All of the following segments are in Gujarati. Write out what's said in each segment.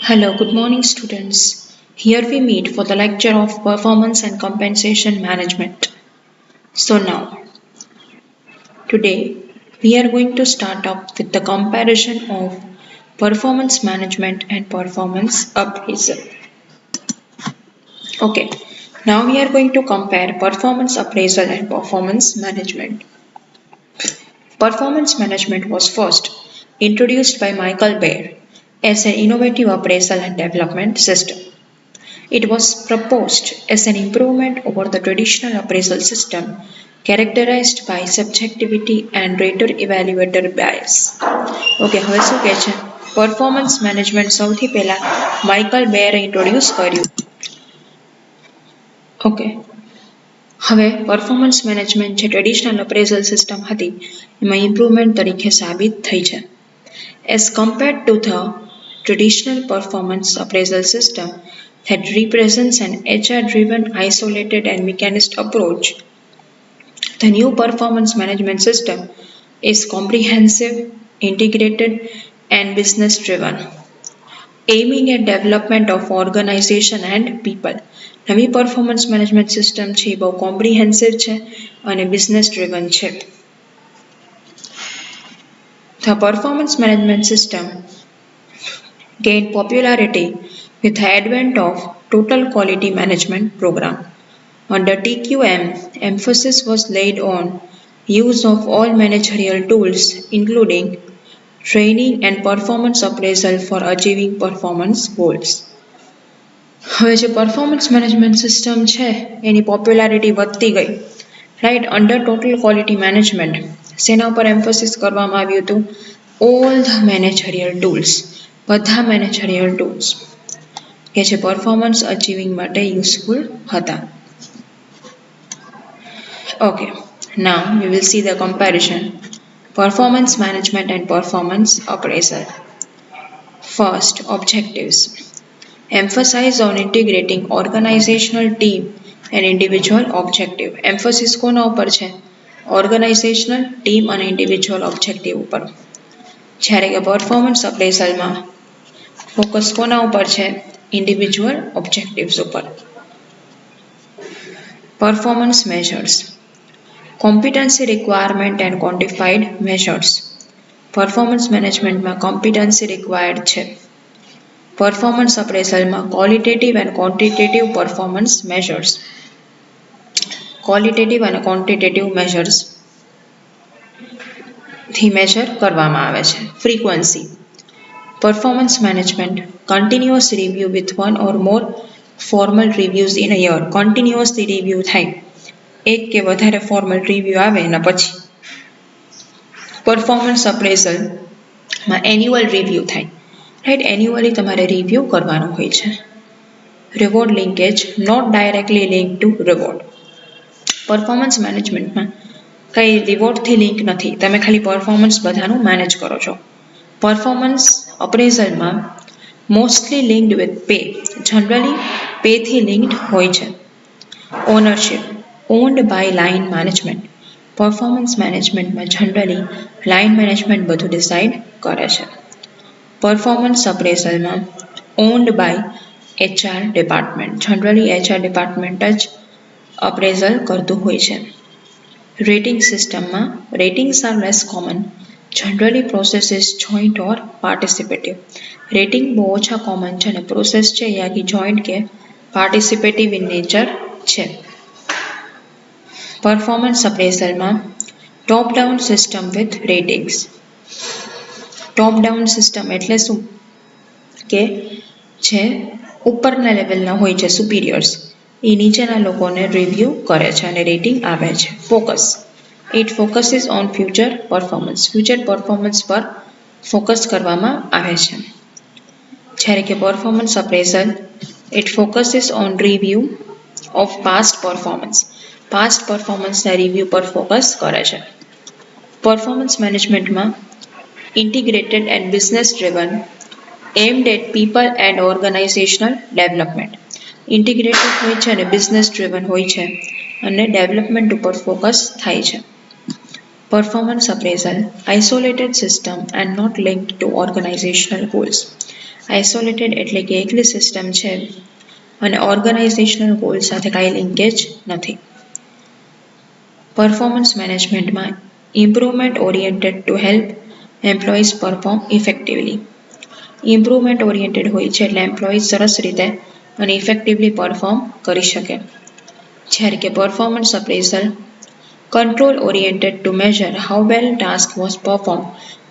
Hello, good morning, students. Here we meet for the lecture of Performance and Compensation Management. So, now, today, we are going to start up with the comparison of performance management and performance appraisal. Okay, now we are going to compare performance appraisal and performance management. Performance management was first introduced by Michael Baer as an innovative appraisal and development system. It was proposed as an improvement over the traditional appraisal system characterized by subjectivity and rater evaluator bias. Okay હવે શું કહે છે પરફોર્મન્સ મેનેજમેન્ટ સૌથી પહેલા માઇકલ બેરે ઇન્ટ્રોડ્યુસ કર્યું. ઓકે હવે પરફોર્મન્સ મેનેજમેન્ટ જે ટ્રેડિશનલ અપ્રેઝલ સિસ્ટમ હતી એમાં ઇમ્પ્રુવમેન્ટ તરીકે સાબિત થઈ છે. As compared to the traditional performance appraisal system that represents an HR-driven, isolated and mechanist approach, the new performance management system is comprehensive, integrated and business-driven, aiming at development of organization and people. નવી performance management system છે બહુ comprehensive છે અને business driven છે. The performance management system gained popularity with the advent of Total Quality Management Program. Under TQM, emphasis was laid on use of all managerial tools, including training and performance appraisal for achieving performance goals. હવે જે પરફોર્મન્સ મેનેજમેન્ટ સિસ્ટમ છે એની પોપ્યુલારિટી વધતી ગઈ right under total quality management શેના ઉપર એમ્ફોસિસ કરવામાં આવ્યું હતું ઓલ ધ મેનેજરિયલ ટૂલ્સ બધા મેનેજરિયલ ટૂલ્સ કે જે પરફોર્મન્સ અચીવિંગ માટે યુઝફુલ હતા. Okay now we will see the comparison performance management and performance appraisal. First, objectives. Emphasize on integrating organizational team and individual objective. Emphasis કોના ઉપર છે ઓર્ગેનાઇઝેશનલ ટીમ અને ઇન્ડિવિજ્યુઅલ ઓબ્જેક્ટિવ ઉપર. જ્યારે કે પરફોર્મન્સ અપ્રેઝલમાં ફોકસ કોના ઉપર છે ઇન્ડિવિજ્યુઅલ ઓબ્જેક્ટિવ્સ ઉપર. Performance measures. Competency requirement and quantified measures. Performance મેનેજમેન્ટમાં કોમ્પિટન્સી રિક્વાયર્ડ છે. પરફોર્મન્સ અપ્રેઝલમાં qualitative and quantitative performance measures. Qualitative અને ક્વોન્ટિટેટિવ મેજર્સ થી મેજર કરવામાં આવે છે. Frequency. Performance management continuous review with one or more formal reviews in a year. Continuously review થાય એક કે વધારે ફોર્મલ રિવ્યુ આવે એના પછી. પરફોર્મન્સ અપ્રેઝલમાં એન્યુઅલ રિવ્યુ થાય રાઈટ એન્યુઅલી તમારે રિવ્યુ કરવાનું હોય છે. Reward linkage not directly link to reward. Performance મેનેજમેન્ટમાં કંઈ રિવોર્ડથી લિંક નથી તમે ખાલી પરફોર્મન્સ બધાનું મેનેજ કરો છો. પરફોર્મન્સ અપ્રેઝલમાં mostly linked with pay generally પેથી લિંક્ડ હોય છે. Ownership owned by line management. Performance મેનેજમેન્ટમાં જનરલી લાઇન મેનેજમેન્ટ બધું ડિસાઇડ કરે છે. પરફોર્મન્સ અપ્રેઝલમાં owned by HR department generally HR department જ અપ્રેઝલ કરતું હોય છે. રેટિંગ સિસ્ટમમાં ratings are less common generally process is joint or participative. Rating બહુ ઓછા કોમન છે અને પ્રોસેસ છે એ આખી જોઈન્ટ કે પાર્ટિસિપેટિવ ઇન નેચર છે. પરફોર્મન્સ અપ્રેઝલમાં top down system with ratings. Top down system એટલે શું કે જે ઉપરના લેવલના હોય છે સુપિરિયર્સ એ નીચેના લોકોને રિવ્યૂ કરે છે અને રેટિંગ આપે છે. Focus it focuses on future performance. Future performance પર ફોકસ કરવામાં આવે છે. જ્યારે કે performance appraisal it focuses on review of past performance. Past પરફોર્મન્સના રિવ્યૂ પર ફોકસ કરે છે. પરફોર્મન્સ મેનેજમેન્ટમાં integrated and business driven aimed at people and organizational development. Integrated હોય છે અને બિઝનેસ ડ્રિવન હોય છે અને ડેવલપમેન્ટ ઉપર ફોકસ થાય છે. Performance appraisal, isolated system and not linked to organizational goals. Isolated એટલે કે એકલી સિસ્ટમ છે અને ઓર્ગેનાઇઝેશનલ ગોલ સાથે કાંઈ લિંકેજ નથી. પરફોર્મન્સ મેનેજમેન્ટમાં improvement oriented to help employees perform effectively. Improvement oriented હોય છે એટલે એમ્પ્લોઈઝ સરસ રીતે અને ઇફેક્ટિવલી પરફોર્મ કરી શકે. જ્યારે કે performance appraisal control oriented to measure how well task was perform.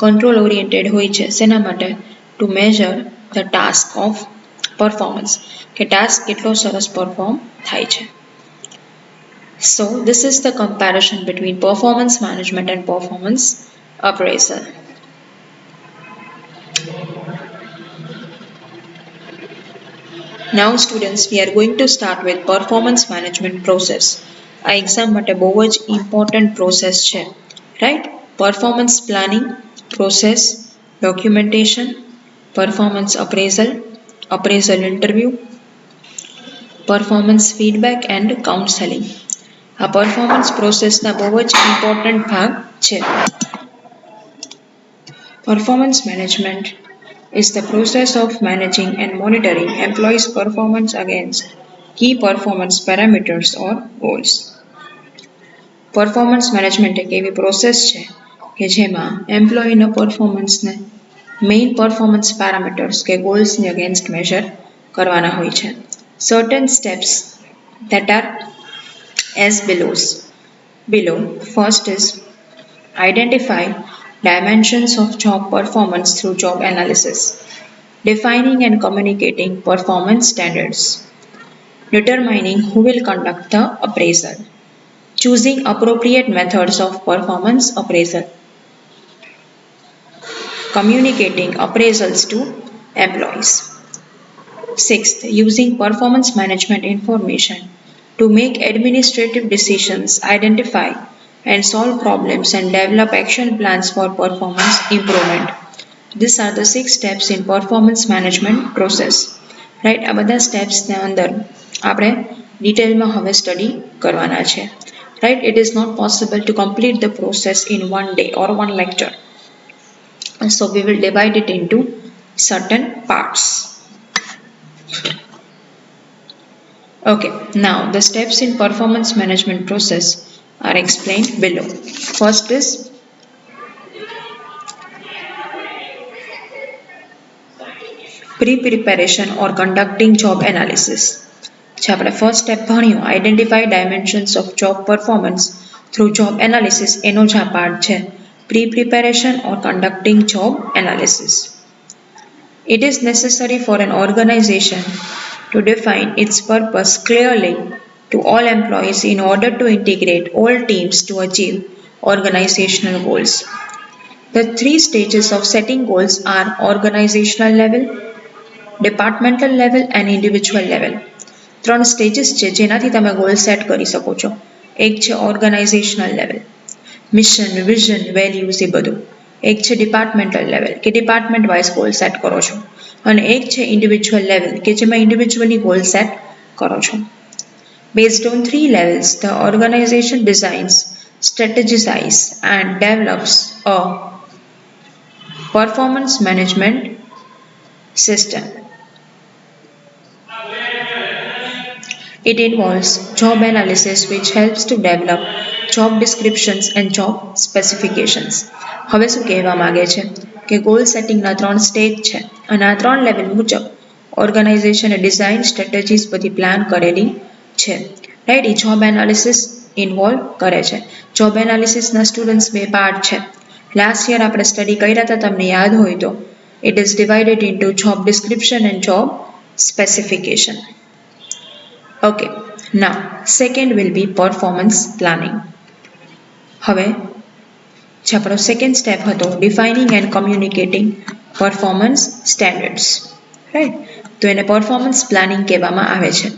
Control oriented હોય છે શેના માટે? To measure the task of performance, કે ટાસ્ક કેટલો સરસ પરફોર્મ થાય છે. So this is the comparison between performance management and performance appraisal. Now students, we are going to start with performance management process. આ એક્ઝામ માટે બહુ જ ઇમ્પોર્ટન્ટ પ્રોસેસ છે, right? Performance planning, process, documentation, performance appraisal, appraisal interview, performance feedback and counselling. આ પરફોર્મન્સ પ્રોસેસના બહુ જ ઇમ્પોર્ટન્ટ ભાગ છે. Performance management is the process of managing and monitoring employees' performance against key performance parameters or goals. Performance management એક એવી પ્રોસેસ છે કે જેમાં એમ્પ્લોયીના પરફોર્મન્સને મેઇન પરફોર્મન્સ પેરામીટર્સ કે ગોલ્સની અગેન્સ્ટ મેજર કરવાના હોય છે. Certain steps that are as below. First is identify dimensions of job performance through job analysis, defining and communicating performance standards, determining who will conduct the appraisal, choosing appropriate methods of performance appraisal, communicating appraisals to employees. Sixth, using performance management information to make administrative decisions, identify and solve problems and develop action plans for performance improvement. These are the 6 steps in performance management process. Right? આ બધા સ્ટેપ્સને અંદર આપણે ડિટેલમાં હવે સ્ટડી કરવાના છે. Right? It is not possible to complete the process in one day or one lecture. So we will divide it into certain parts. Okay, now the steps in performance management process are explained below. First is pre-preparation or conducting job analysis. જે આપણે ફર્સ્ટ સ્ટેપ ભણ્યું, identify dimensions of job performance through job analysis, એનો જ આ પાર્ટ છે, pre preparation or conducting job analysis. It is necessary for an organization to define its purpose clearly to all employees in order to integrate all teams to achieve organizational goals. The 3 stages of setting goals are organizational level, departmental level and individual level. 3 stages છે જેનાથી તમે ગોલ સેટ કરી શકો છો. એક છે organisational level, mission, vision, values એ બધું. એક છે ડિપાર્ટમેન્ટલ લેવલ કે ડિપાર્ટમેન્ટ વાઇઝ ગોલ સેટ કરો છો, અને એક છે ઇન્ડિવિજ્યુઅલ લેવલ કે જેમાં ઇન્ડિવિજ્યુઅલી ગોલ સેટ કરો છો. Based on 3 levels, the organization designs, strategizes and develops a performance management system. It involves job analysis which helps to develop job descriptions and job specifications. હવે શું કહેવા માંગે છે કે ગોલ સેટિંગના 3 સ્ટેજ છે અને આ 3 લેવલ મુજબ ઓર્ગેનાઇઝેશને ડિઝાઇન સ્ટ્રેટેજીસ બધી પ્લાન કરેલી છે. રાઈટ? એ જોબ એનાલિસિસ ઇન્વોલ્વ કરે છે. જોબ એનાલિસિસના સ્ટુડન્ટ્સ 2 પાર્ટ છે. લાસ્ટ યર આપણે સ્ટડી કર્યા હતા, તમને યાદ હોય તો. It is divided into job description and job specification. Okay, now second will be performance planning. હવે જે આપણો સેકન્ડ સ્ટેપ હતો, defining and communicating performance સ્ટેન્ડર્ડ્સ. Right? તો એને પરફોર્મન્સ પ્લાનિંગ કહેવામાં આવે છે.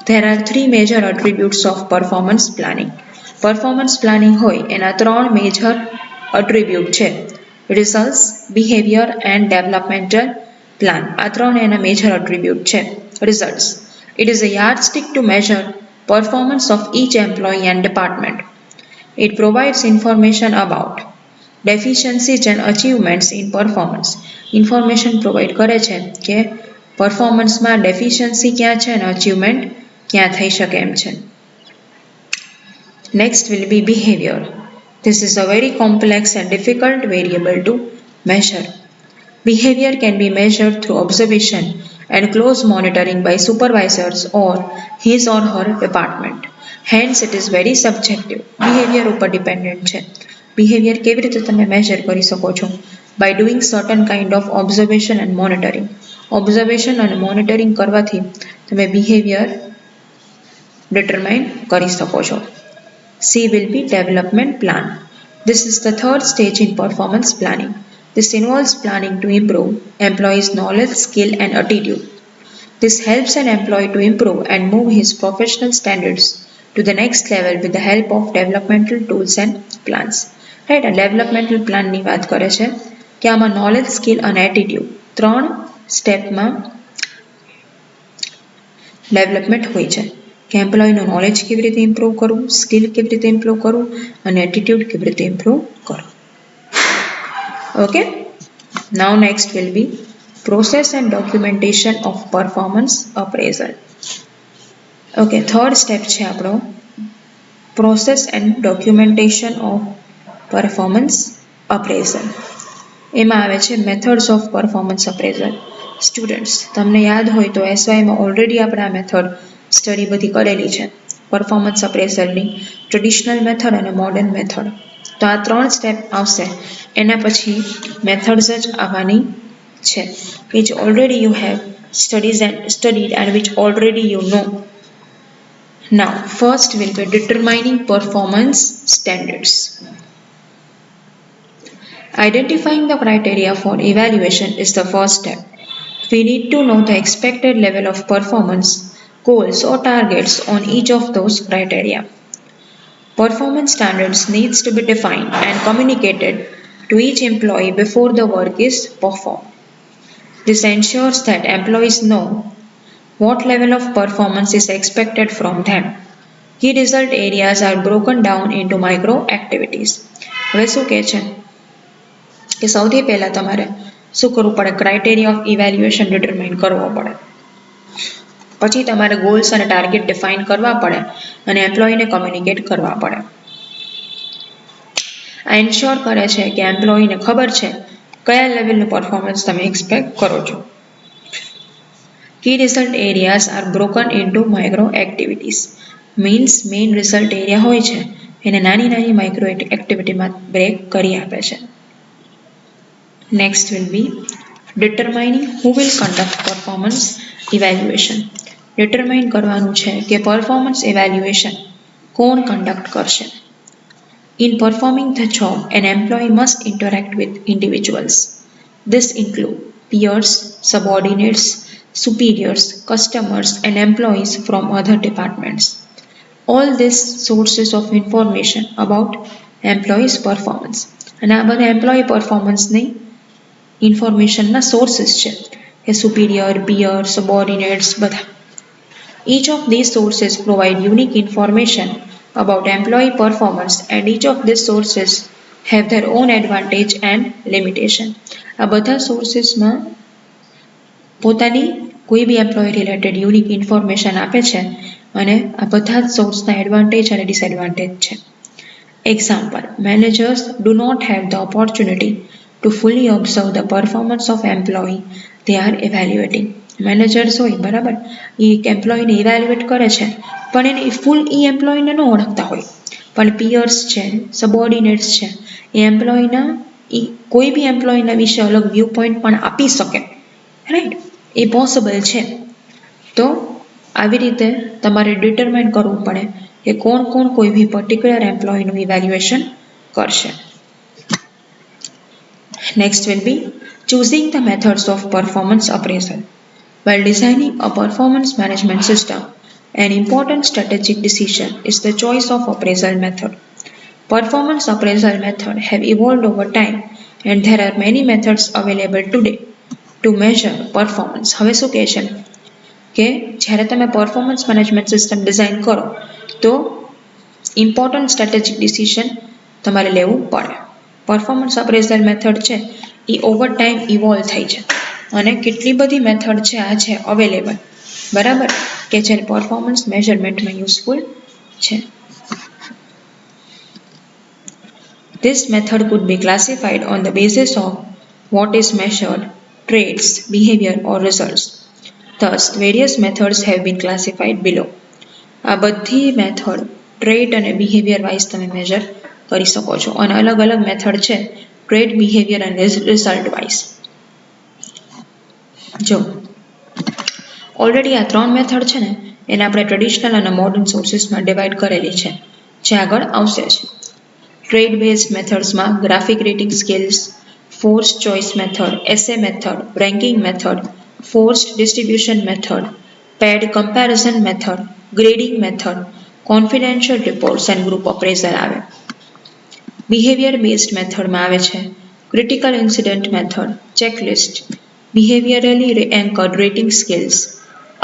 There are 3 major attributes of performance planning. Performance planning હોય એના 3 મેજર એટ્રીબ્યુટ છે: results, behaviour and developmental plan. આ 3 એના મેજર એટ્રીબ્યુટ છે. Results. It is a yardstick to measure performance of each employee and department. It provides information about deficiencies and achievements in performance. Information provide કરે છે કે પરફોર્મન્સમાં ડેફિશિયન્સી ક્યાં છે અને અચીવમેન્ટ ક્યાં થઈ શકે એમ છે. Next will be behavior. This is a very complex and difficult variable to measure. Behavior can be measured through observation and close monitoring by supervisors or his or her department. Hence, it is very subjective. Behavior ઉપર dependent છે. Behavior કેવી રીતે તમે measure કરી શકો છો? By doing certain kind of observation and monitoring. Observation and monitoring કરવાથી તમે behavior determine કરી શકો છો. C will be development plan. This is the third stage in performance planning. This involves planning to improve employees' knowledge, skill, and attitude. This helps an employee to improve and move his professional standards to the next level with the help of developmental tools and plans. Right? A developmental plan ની વાત કરે છે કે આમાં knowledge, skill અને attitude ત્રણ સ્ટેપમાં ડેવલપમેન્ટ હોય છે કે એમ્પ્લોયનું નોલેજ કેવી રીતે ઇમ્પ્રૂવ કરવું, સ્કિલ કેવી રીતે ઇમ્પ્રૂવ કરવું અને એટીટ્યુડ કેવી રીતે ઇમ્પ્રૂવ કરવું. Okay, now next will be process and documentation of performance appraisal. Okay, third step છે આપણો process and documentation of performance appraisal. એમાં આવે છે methods of performance appraisal. Students તમને યાદ હોય તો એસવાયમાં ઓલરેડી આપણે આ મેથડ સ્ટડી બધી કરેલી છે પરફોર્મન્સ અપ્રેઝલની ટ્રેડિશનલ મેથડ અને મોડર્ન મેથડ. તો આ ત્રણ સ્ટેપ આવશે એના પછી મેથડ્સ જ આવવાની છે which already you have studied and which already you know. Now first will be determining performance standards. Identifying the criteria for evaluation is the first step. We need to know the expected level of performance, goals or targets on each of those criteria. Performance standards needs to be defined and communicated to each employee before the work is performed. This ensures that employees know what level of performance is expected from them. Key result areas are broken down into micro activities. હવે શું કહે છે કે સૌથી પહેલા તમારે શું કરવું પડે? ક્રાઇટેરિયા ઓફ ઇવેલ્યુએશન ડિટરમાઇન કરવો પડે. પછી તમારે ગોલ્સ અને ટાર્ગેટ ડિફાઇન કરવા પડે અને એમ્પ્લોયીને કમ્યુનિકેટ કરવા પડે. આ એન્શ્યોર કરે છે કે એમ્પ્લોયીને ખબર છે કયા લેવલનું પરફોર્મન્સ તમે એક્સપેક્ટ કરો છો. Key result areas are broken into micro activities means main result area હોય છે એને નાની નાની માઇક્રો એક્ટિવિટીમાં બ્રેક કરી આપે છે. Next will be determining who will conduct performance evaluation. Determine કરવાનું છે કે performance evaluation કોણ conduct કરશે. In performing the job, an employee must interact with individuals. This include peers, subordinates, superiors, customers, and employees from other departments. All these sources of information about employees' performance. અને આ બધા employee performance ની ઇન્ફોર્મેશનના સોર્સિસ છે કે સુપીરિયર, પિયર, સબોર્ડિનેટ્સ બધા. Each of these sources provide unique information about employee performance and each of these sources have their own advantage and limitation. આ બધા સોર્સિસમાં પોતાની કોઈ બી એમ્પ્લોયી રિલેટેડ યુનિક ઇન્ફોર્મેશન આપે છે અને આ બધા જ સોર્સના એડવાન્ટેજ અને ડિસએડવાન્ટેજ છે. Example, managers do not have the opportunity to fully observe the performance of employee they are evaluating. Managers હોય બરાબર, એ એક એમ્પ્લોયીને ઇવેલ્યુએટ કરે છે પણ એને ફૂલ એ એમ્પ્લોયીને ન ઓળખતા હોય, પણ પિયર્સ છે, સબોર્ડિનેટ્સ છે, એ એમ્પ્લોયીના એ કોઈ બી એમ્પ્લોયીના વિશે અલગ વ્યૂ પોઈન્ટ પણ આપી શકે. રાઈટ, એ પોસિબલ છે. તો આવી રીતે તમારે ડિટરમાઇન કરવું પડે કે કોણ કોણ કોઈ બી પર્ટિક્યુલર એમ્પ્લોયીનું ઇવેલ્યુએશન કરશે. Next will be choosing the methods of performance appraisal. While designing a performance management system, an important strategic decision is the choice of appraisal method. Performance appraisal methods have evolved over time and there are many methods available today to measure performance. હવે શું કહે છે કે જ્યારે તમે performance management system design કરો તો ઇમ્પોર્ટન્ટ સ્ટ્રેટેજિક ડિસિઝન તમારે લેવું પડે. પરફોર્મન્સ અપ્રેઝલ મેથડ છે એ ઓવર ટાઈમ ઇવોલ્વ થઈ છે અને કેટલી બધી મેથડ છે આ છે અવેલેબલ, બરાબર, કે જે પરફોર્મન્સ મેઝરમેન્ટમાં યુઝફુલ છે. This method could be classified on the basis of what is measured, traits, behavior or results. Thus, various methods have been classified below. આ બધી મેથડ ટ્રેટ અને બિહેવિયર વાઇઝ તમે મેજર કરી શકો છો અને અલગ અલગ મેથડ છે ટ્રેટ, બિહેવિયર અને રિઝલ્ટ વાઇઝ. જો ઓલરેડી આ 3 મેથડ છે ને એને આપણે ટ્રેડિશનલ અને મોડર્ન સોર્સિસમાં ડિવાઈડ કરેલી છે, જે આગળ આવશે જ. ટ્રેડ બેઝડ મેથડ્સમાં graphic rating scales, force choice method, essay method, ranking method, forced distribution method, paired comparison method, grading method, confidential reports and group appraisal આવે. બિહેવિયર બેઝડ મેથડમાં આવે છે critical incident method, checklist, behaviourally anchored rating scales,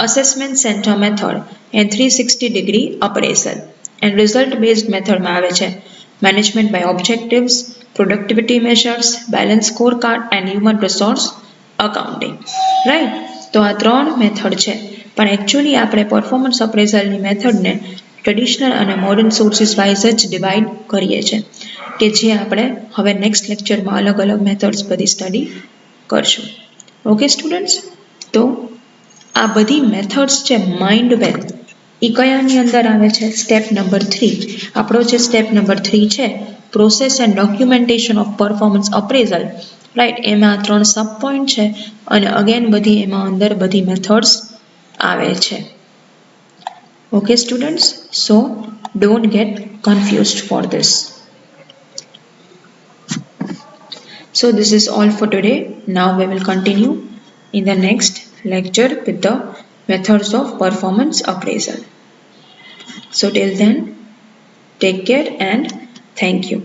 assessment center method and 360 degree appraisal. And result based મેથડમાં આવે છે management by objectives, productivity measures, balance scorecard and human resource accounting. Right, તો આ 3 મેથડ છે, પણ એકચ્યુઅલી આપણે પરફોર્મન્સ અપ્રેઝલની મેથડને ટ્રેડિશનલ અને મોડર્ન સોર્સિસ વાઇઝ જ ડિવાઈડ કરીએ છીએ, કે જે આપણે હવે નેક્સ્ટ લેક્ચરમાં અલગ અલગ મેથડ્સ બધી સ્ટડી કરશું. ઓકે સ્ટુડન્ટ્સ, તો આ બધી મેથડ્સ છે માઇન્ડ વેલ એ કયાની અંદર આવે છે? Step number 3. આપણો જે સ્ટેપ નંબર 3 છે process and documentation of performance appraisal, right, એમાં 3 સબ પોઈન્ટ છે અને અગેન બધી એમાં અંદર બધી મેથડ્સ આવે છે. Okay students, so don't get confused for this. So this is all for today. Now we will continue in the next lecture with the methods of performance appraisal. So till then, take care and thank you.